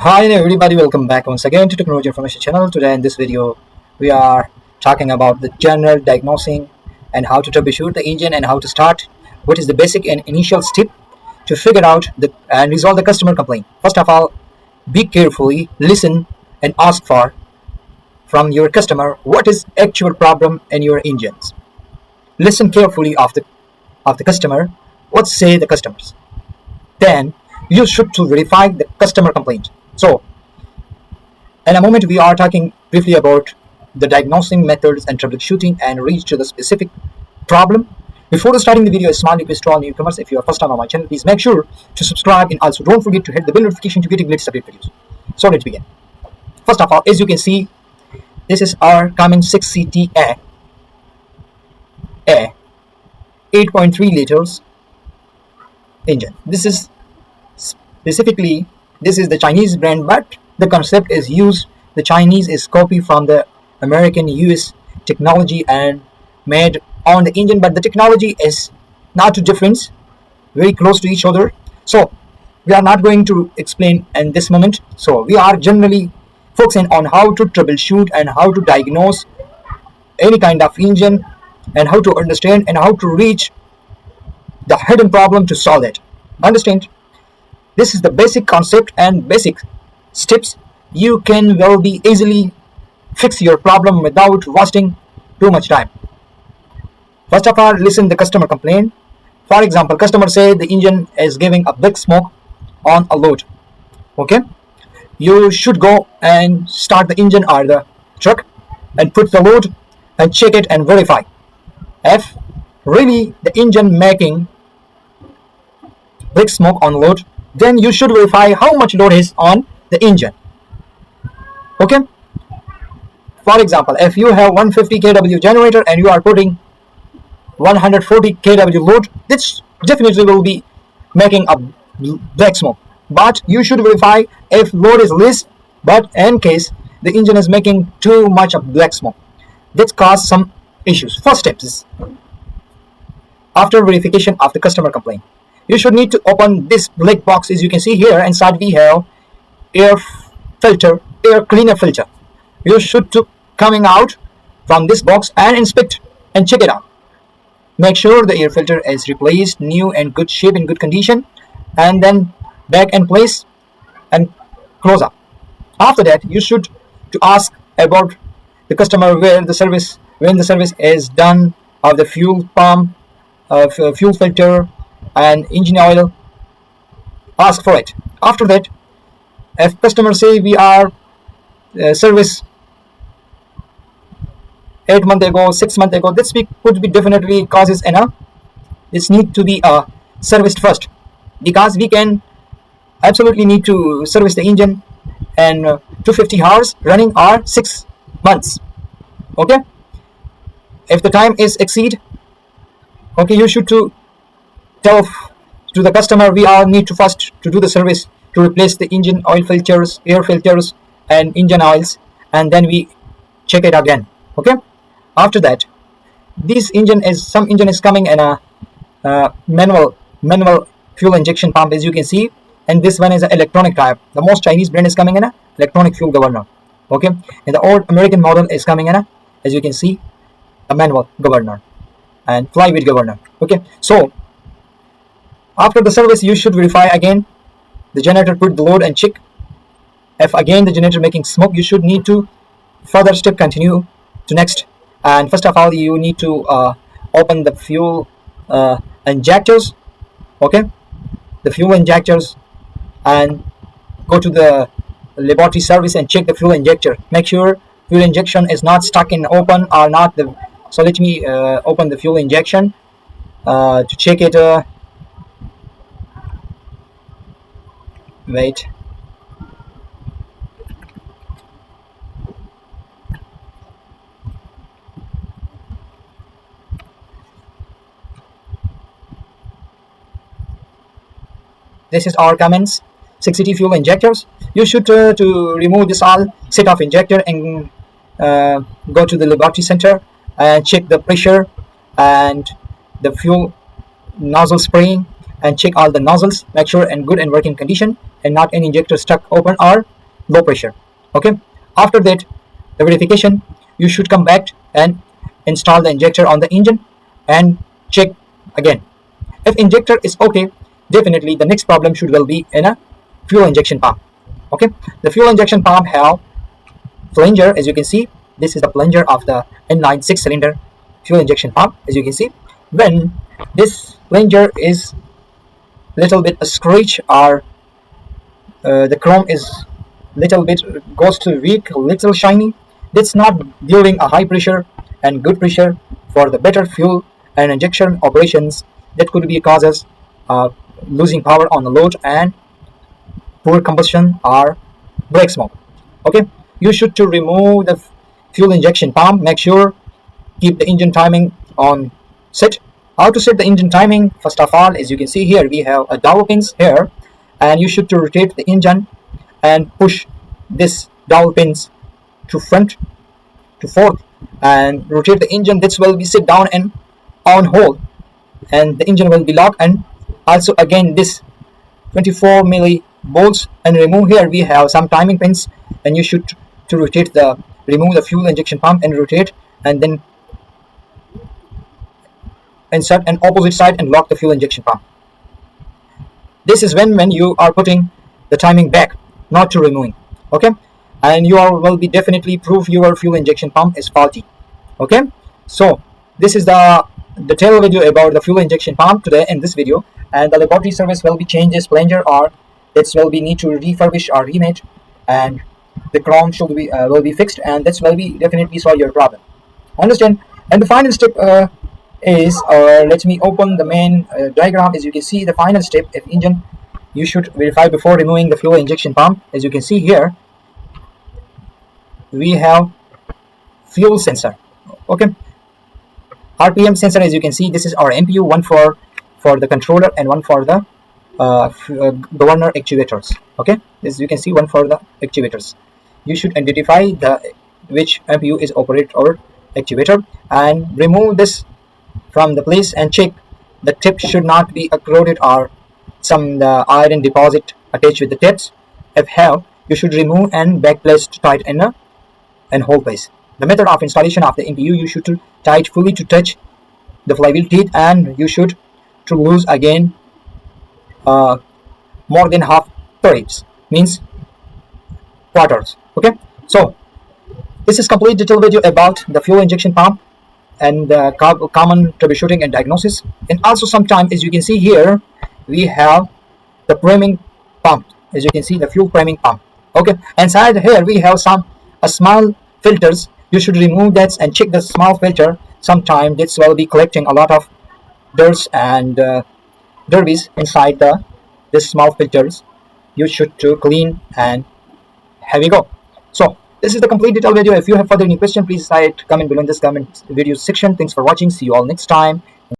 Hi there everybody, welcome back once again to Technology Information Channel. Today in this video we are talking about the general diagnosing and how to troubleshoot the engine and how to start. What is the basic and initial step to figure out and resolve the customer complaint. First of all, be carefully, listen and ask from your customer what is actual problem in your engines. Listen carefully of the customer, what say the customers. Then you should to verify the customer complaint. So in a moment we are talking briefly about the diagnosing methods and troubleshooting and reach to the specific problem. Before starting the video, a small request to all newcomers: if you are first time on my channel, please make sure to subscribe and also don't forget to hit the bell notification to get latest update videos. So let's begin. First of all, as you can see, this is our Cummins 6CTA 8.3 liters engine. This is the Chinese brand, but the concept is used. The Chinese is copied from the American US technology and made on the engine, but the technology is not too different, very close to each other. So we are not going to explain in this moment. So we are generally focusing on how to troubleshoot and how to diagnose any kind of engine and how to understand and how to reach the hidden problem to solve it. Understand? This is the basic concept and basic steps. You can be easily fix your problem without wasting too much time. First of all, listen the customer complaint. For example, customer say the engine is giving a big smoke on a load. Okay, you should go and start the engine or the truck and put the load and check it and verify if really the engine making big smoke on load. Then you should verify how much load is on the engine. Okay, for example, if you have 150 kW generator and you are putting 140 kW load, this definitely will be making a black smoke. But you should verify if load is less, but in case the engine is making too much of black smoke, this cause some issues. First step is after verification of the customer complaint, you should need to open this black box. As you can see here, inside we have air cleaner filter. You should to coming out from this box and inspect and check it out. Make sure the air filter is replaced, new and good shape, in good condition, and then back in place and close up. After that, you should to ask about the customer when the service is done of the fuel pump, fuel filter and engine oil. Ask for it. After that, if customer say we are service 8 months ago, 6 months ago, this could be definitely causes enough. This need to be serviced first, because we can absolutely need to service the engine and 250 hours running or 6 months. Okay, if the time is exceed, okay, you should to tell to the customer we all need to first to do the service to replace the engine oil filters, air filters and engine oils, and then we check it again. Okay, after that, some engine is coming in a manual fuel injection pump, as you can see, and this one is an electronic type. The most Chinese brand is coming in a electronic fuel governor. Okay, and the old American model is coming in a, as you can see, a manual governor and flywheel governor. Okay, so after the service, you should verify again the generator, put the load and check. If again the generator making smoke, you should need to further step continue to next. And first of all, you need to open the fuel injectors. Okay, the fuel injectors, and go to the laboratory service and check the fuel injector. Make sure fuel injection is not stuck in open or not. So let me open the fuel injection to check it. Wait. This is our Cummins 6CT fuel injectors. You should to remove this all set of injector and go to the laboratory center and check the pressure and the fuel nozzle spraying and check all the nozzles, make sure in good and working condition. and not any injector stuck open or low pressure. Okay, after that, the verification, you should come back and install the injector on the engine and check again. If injector is okay, definitely the next problem should well be in a fuel injection pump. Okay, the fuel injection pump have flanger. As you can see, this is the plunger of the inline 6-cylinder fuel injection pump. As you can see, when this plunger is little bit a scratch or the chrome is little bit goes to weak, little shiny, that's not during a high pressure and good pressure for the better fuel and injection operations. That could be causes losing power on the load and poor combustion or brake smoke. Okay, you should to remove the fuel injection pump. Make sure keep the engine timing on set. How to set the engine timing? First of all, as you can see here, we have a dowel pins here, and you should to rotate the engine and push this dowel pins to front to fourth and rotate the engine. This will be sit down and on hold, and the engine will be locked. And also again this 24 milli bolts, and remove here we have some timing pins, and you should to rotate the remove the fuel injection pump and rotate, and then insert an opposite side and lock the fuel injection pump. This is when you are putting the timing back, not to removing. Okay, and you are will be definitely prove your fuel injection pump is faulty. Okay, so this is the detailed video about the fuel injection pump today in this video, and the laboratory service will be changes plunger or it will be need to refurbish or remake, and the chrome should be will be fixed, and this will be definitely solve your problem. Understand? And the final step is let me open the main diagram. As you can see, the final step of engine, you should verify before removing the fuel injection pump. As you can see here, we have fuel sensor. Okay, RPM sensor. As you can see, this is our MPU, one for the controller and one for the governor actuators. Okay, as you can see, one for the actuators. You should identify the which MPU is operate or actuator, and remove this from the place and check the tip should not be corroded or some iron deposit attached with the tips. If have, you should remove and back place to tight in a and hold place. The method of installation of the MPU, you should to tight fully to touch the flywheel teeth, and you should to lose again more than half perhaps, means quarters. Okay, so this is complete detailed video about the fuel injection pump and common troubleshooting and diagnosis. And also sometimes, as you can see here, we have the priming pump. As you can see, the fuel priming pump. Okay, inside here we have some small filters. You should remove that and check the small filter. Sometimes this will be collecting a lot of dirt and derbies inside this small filters. You should to clean, and here we go. So this is the complete detailed video. If you have further any question, please comment below in this comment video section. Thanks for watching. See you all next time.